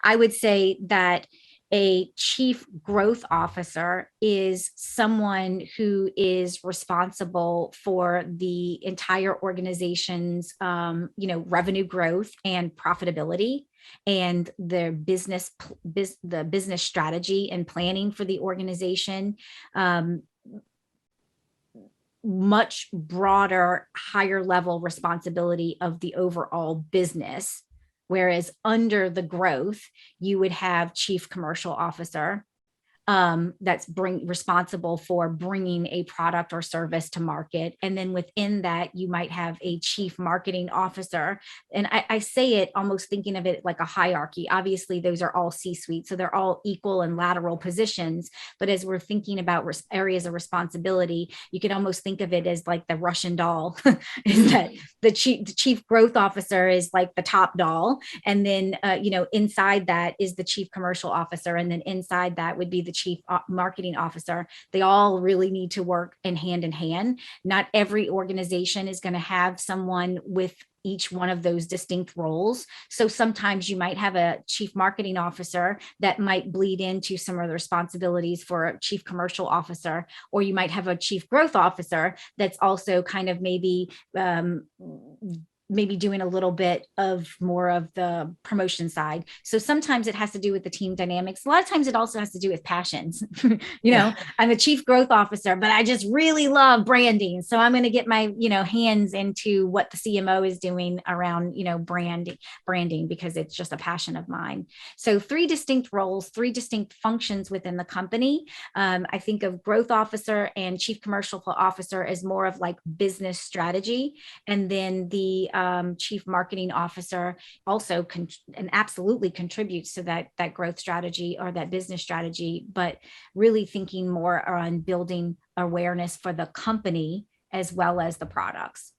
I would say that a chief growth officer is someone who is responsible for the entire organization's, revenue growth and profitability, and their the business strategy and planning for the organization. Um, Much broader, higher level responsibility of the overall business. Whereas under the growth, you would have chief commercial officer, that's responsible for bringing a product or service to market. And then within that, you might have a chief marketing officer. And I say it almost thinking of it like a hierarchy. Obviously, those are all C-suite, so they're all equal and lateral positions. But as we're thinking about areas of responsibility, you could almost think of it as like the Russian doll. Is that the chief growth officer is like the top doll, and then inside that is the chief commercial officer, and then inside that would be the chief marketing officer. They all really need to work in hand. Not every organization is going to have someone with each one of those distinct roles. So sometimes you might have a chief marketing officer that might bleed into some of the responsibilities for a chief commercial officer, or you might have a chief growth officer that's also kind of maybe doing a little bit of more of the promotion side. So sometimes it has to do with the team dynamics. A lot of times it also has to do with passions. I'm a chief growth officer, but I just really love branding. So I'm going to get my, hands into what the CMO is doing around, branding, because it's just a passion of mine. So 3 distinct roles, 3 distinct functions within the company. I think of growth officer and chief commercial officer as more of like business strategy. And then the chief marketing officer also and absolutely contributes to that growth strategy or that business strategy, but really thinking more on building awareness for the company as well as the products.